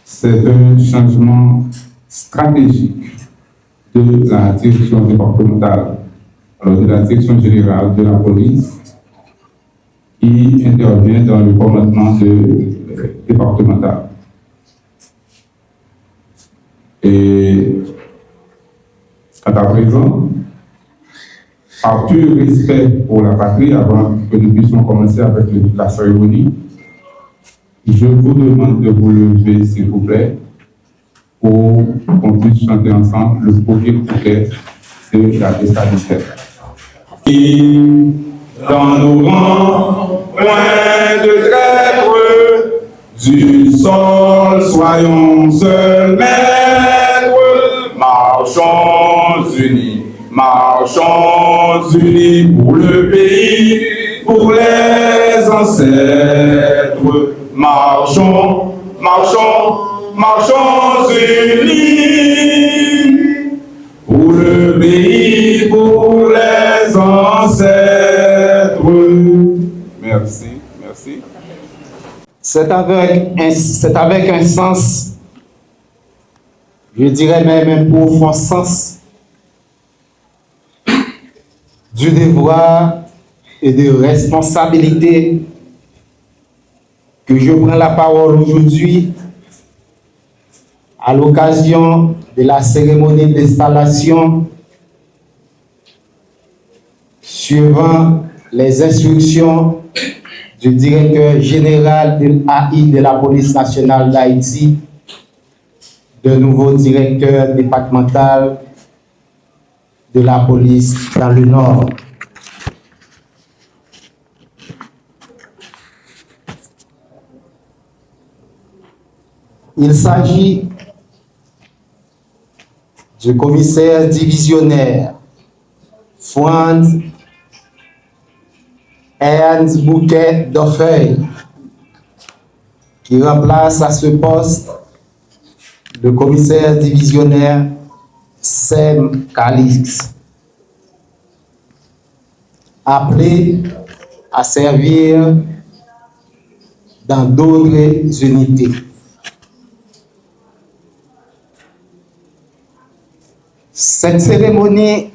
C'est un changement stratégique de la direction départementale, alors de la direction générale de la police, qui intervient dans le commandement départemental. Et à présent, par tout respect pour la patrie, avant que nous puissions commencer avec la cérémonie, je vous demande de vous lever, s'il vous plaît, pour qu'on puisse chanter ensemble le premier couplet de la Testament. Et dans nos rangs, loin de traître, du sol, soyons seuls maîtres, marchons unis pour le pays, pour les ancêtres. Marchons unis pour le pays, pour les ancêtres. Merci. C'est avec un sens, je dirais même un profond sens, du devoir et de responsabilité que je prends la parole aujourd'hui à l'occasion de la cérémonie d'installation suivant les instructions du directeur général de l'AI de la police nationale d'Haïti, de nouveau directeur départemental de la police dans le Nord. Il s'agit du commissaire divisionnaire Franz Ernst Bouquet d'Offeuille, qui remplace à ce poste le commissaire divisionnaire Sem Calix, appelé à servir dans d'autres unités. Cette cérémonie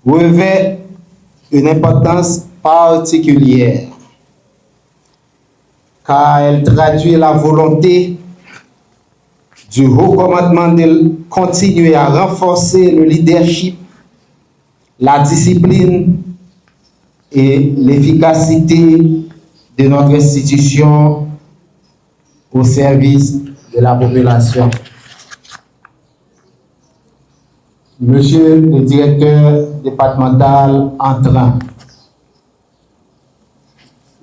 revêt une importance particulière car elle traduit la volonté du haut commandement de continuer à renforcer le leadership, la discipline et l'efficacité de notre institution au service de la population. Monsieur le directeur départemental entrant,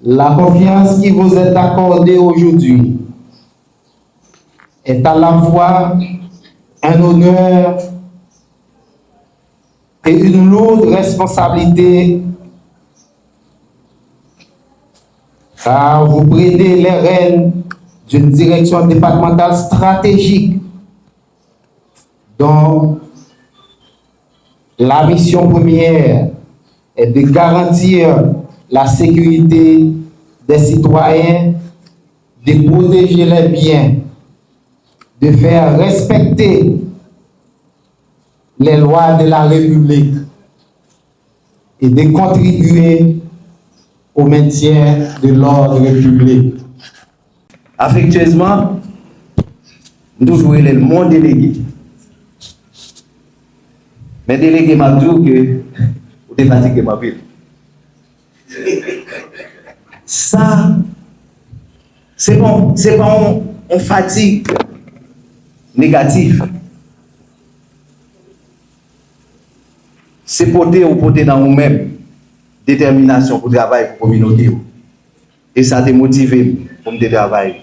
la confiance qui vous est accordée aujourd'hui est à la fois un honneur et une lourde responsabilité, car vous prenez les rênes d'une direction départementale stratégique dont la mission première est de garantir la sécurité des citoyens, de protéger les biens, de faire respecter les lois de la République et de contribuer au maintien de l'ordre public. Affectueusement, nous jouons le mon délégué. Mais délégué m'a dit que vous êtes fatigué ma ville. Ça, c'est pas une fatigue négative. C'est porter dans vous-même détermination pour travailler pour la communauté. Et ça te motive pour me travailler.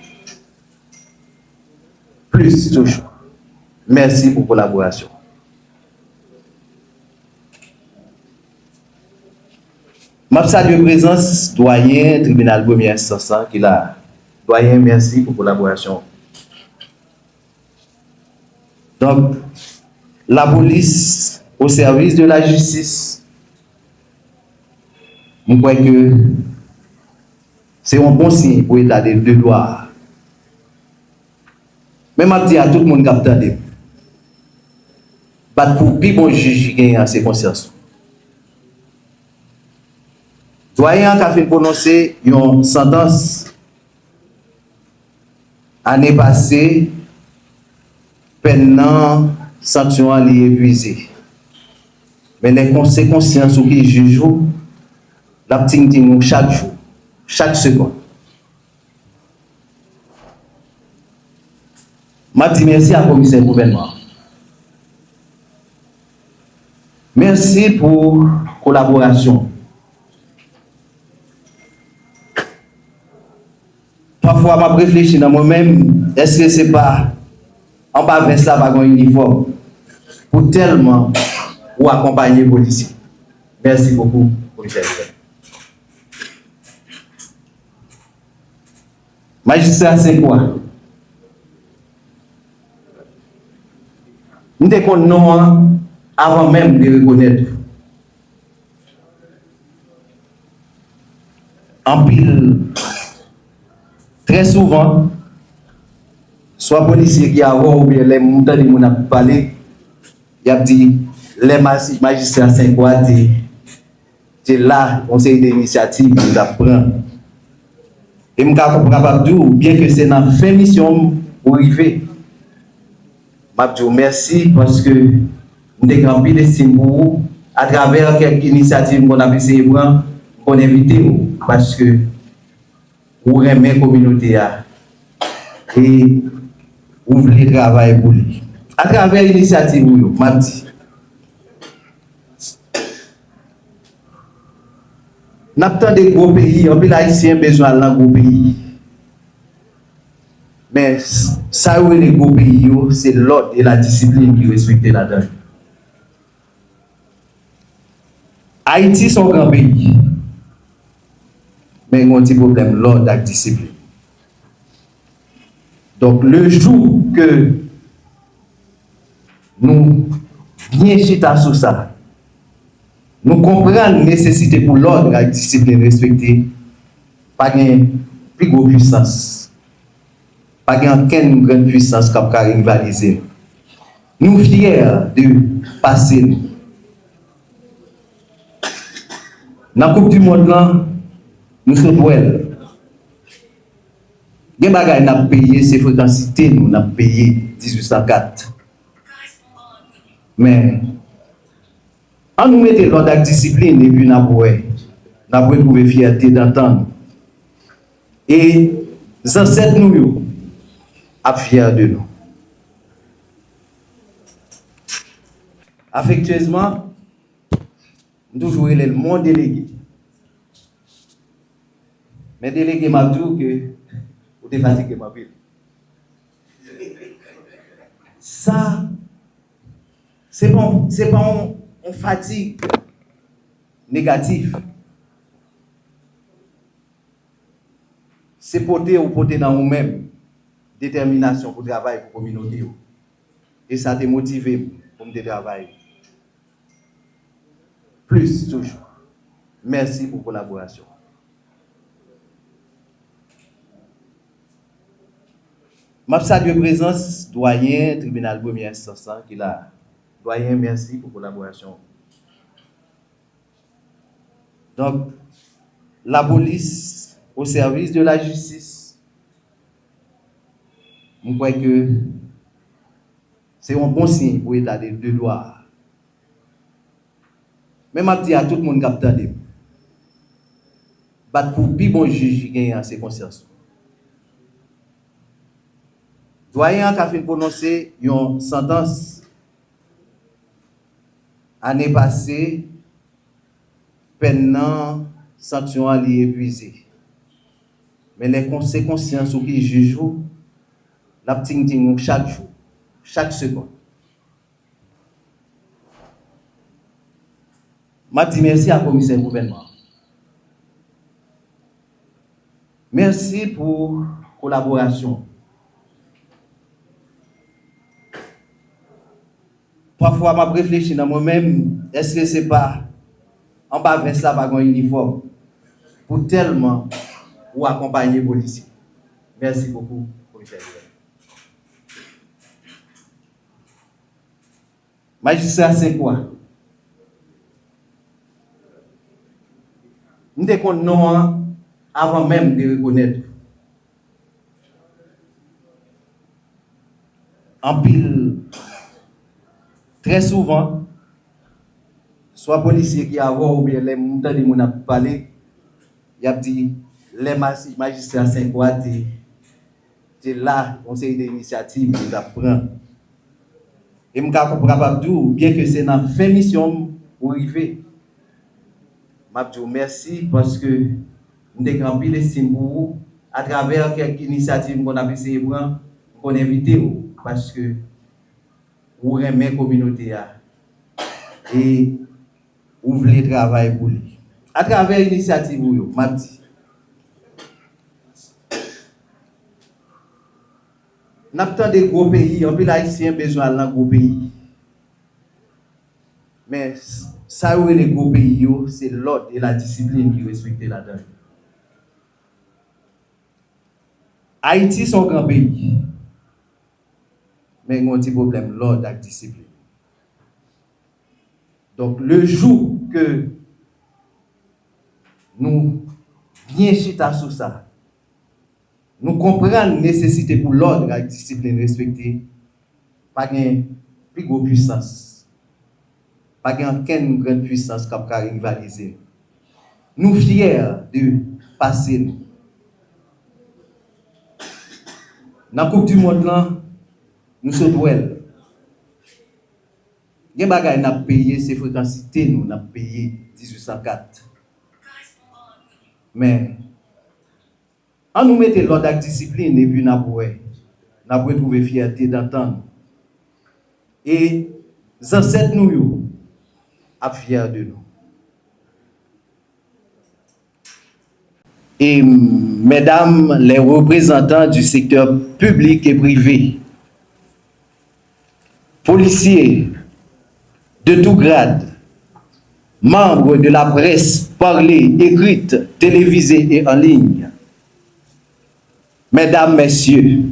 Plus toujours. Merci pour la collaboration. Je salue la présence doyen tribunal première instance qui là Doyen, merci pour la collaboration. Donc, la police au service de la justice, je crois que c'est un bon signe pour l'état de droit. Même je dis à tout le monde qui a entendu, pour plus bon juge qui a ses consciences. Doyen qui a fait prononcer une sentence année passée, pendant sanction à épuisé. Mais les conséquences qui juge la petite chaque jour, chaque seconde. Je dis merci à la commissaire du gouvernement. Merci pour la collaboration. Parfois, je réfléchis dans moi-même, est-ce que ce n'est pas en bas vers ça, pas un uniforme pour tellement ou accompagner les policiers. Merci beaucoup, commissaire. Magistrat, c'est quoi? Nous devons nous avant même de reconnaître. En pile, très souvent, soit policiers qui avant ou bien les montants de mon a parlé, il a dit les magistrats 5 quoi, c'est là, conseil d'initiative nous apprend. Et je suis capable de dire, bien que c'est dans fin mission pour arriver, je vous merci parce que nous avons grand pile d'estime pour vous à travers quelques initiatives qu'on a essayé de prendre, qu'on invite parce que vous aimez la communauté et vous voulez travailler pour lui. À travers l'initiative, je dis, nous avons des gros pays, on peut haïtien besoin de gros pays. Mais ça où les gros pays, c'est l'ordre et la discipline qui respectent là-dedans. Haïti, c'est un grand pays. Mais il y a un petit problème, l'ordre et la discipline. Donc, le jour que nous bien chita sur ça, nous comprenons la nécessité pour l'ordre et la discipline respectée, pas de plus grosse puissance. Pas aucune grande puissance qui a rivalisé. Nous sommes fiers de passer. Dans la Coupe du Monde, nous sommes belles. Les bagages nous payé, c'est fréquencité, nous avons payé 1804. Mais, en nous mettant l'ordre de discipline et puis nous avons trouvé fierté d'entendre. Et les ancêtres nous à fier de nous. Affectueusement, nous toujours le mon délégué. Mais délégué m'a dit que vous êtes fatigué ma ville. Ça, c'est bon, c'est pas une fatigue négative. C'est porter ou porter dans vous-même. Détermination pour travailler pour la communauté. Et ça t'a motivé pour me travailler. Plus toujours. Merci pour la collaboration. Je salue la présence doyen tribunal première instance qui là. Doyen, merci pour la collaboration. Donc, la police au service de la justice. Je crois que c'est un bon signe pour l'état de droit. Même je dis à tout le monde qui a entendu, pour plus bon juge qui a ses consciences. Doyen qui a fait prononcer une sentence année passée, pendant sanction à épuisé. Mais les conséquences qui jugent la petite chaque jour, chaque seconde. Je dis merci à la commissaire du gouvernement. Merci pour la collaboration. Parfois, je réfléchis dans moi-même, est-ce que c'est pas en bas vers ça, pas un uniforme pour tellement ou accompagner les policiers. Merci beaucoup, commissaire. Magistrat, c'est quoi? Nous devons non avant même de reconnaître. En pile, très souvent, soit policier qui a ou bien les montants de mon a parlé, il a dit les magistrats 5 quoi, c'est là, conseil d'initiative qui apprend. Et je suis capable de dire, bien que c'est dans fin mission pour arriver, je vous merci parce que nous avons grand pile estime pour vous à travers quelques initiatives qu'on a essayé de prendre, qu'on invite parce que vous aimez la communauté et vous voulez travailler pour lui. À travers l'initiative, je dis, nous avons des gros pays, en plus l'Haïtien a besoin d'un gros pays. Mais ça où est les gros pays, c'est l'ordre et la discipline qui respectent là-dedans. Haïti est un grand pays. Mais il y a un petit problème, l'ordre et la discipline. Donc le jour que nous bien chita sur ça, nous comprenons la nécessité pour l'ordre et la discipline respectée, pas de plus grosse puissance, pas de aucune grande puissance qui a rivalisé. Nous fiers de passer. Dans la Coupe du Monde, nous sommes duel. Les bagages n'a payé, c'est fréquencité, nous n'a payé 1804. Mais, en nous mettant l'ordre de discipline et puis nous avons trouvé fierté d'entendre. Et les ancêtres nous sont fiers de nous. Et mesdames les représentants du secteur public et privé, policiers de tout grade, membres de la presse parlée, écrite, télévisée et en ligne, mesdames, messieurs,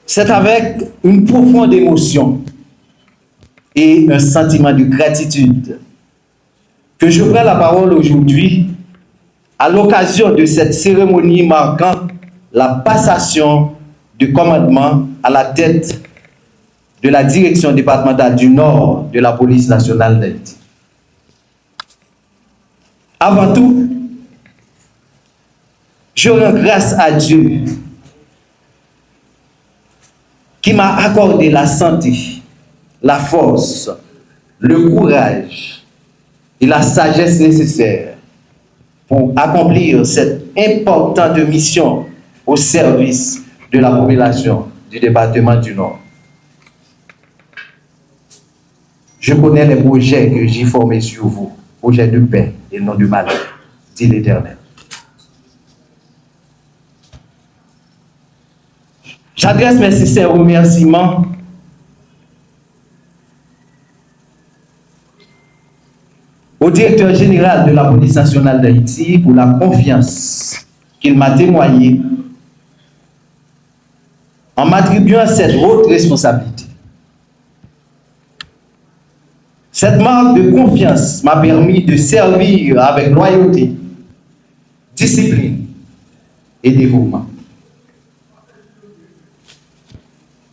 c'est avec une profonde émotion et un sentiment de gratitude que je prends la parole aujourd'hui à l'occasion de cette cérémonie marquant la passation du commandement à la tête de la direction départementale du Nord de la police nationale d'Haïti. Avant tout, je rends grâce à Dieu qui m'a accordé la santé, la force, le courage et la sagesse nécessaires pour accomplir cette importante mission au service de la population du département du Nord. Je connais les projets que j'ai formés sur vous, projets de paix et non de malheur, dit l'Éternel. J'adresse mes sincères remerciements au directeur général de la police nationale d'Haïti pour la confiance qu'il m'a témoignée en m'attribuant cette haute responsabilité. Cette marque de confiance m'a permis de servir avec loyauté, discipline et dévouement.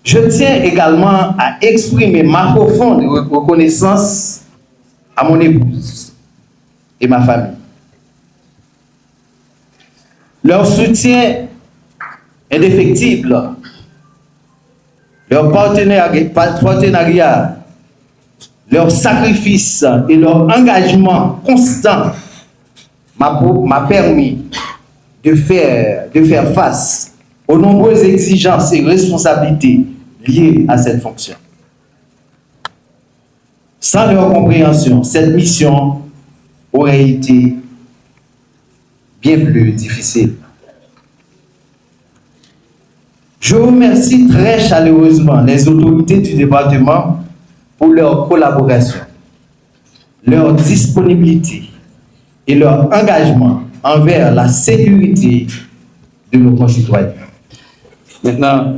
Je tiens également à exprimer ma profonde reconnaissance à mon épouse et ma famille. Leur soutien indéfectible, leur partenariat, leur sacrifice et leur engagement constant m'a permis de faire face aux nombreuses exigences et responsabilités liées à cette fonction. Sans leur compréhension, cette mission aurait été bien plus difficile. Je remercie très chaleureusement les autorités du département pour leur collaboration, leur disponibilité et leur engagement envers la sécurité de nos concitoyens. Maintenant,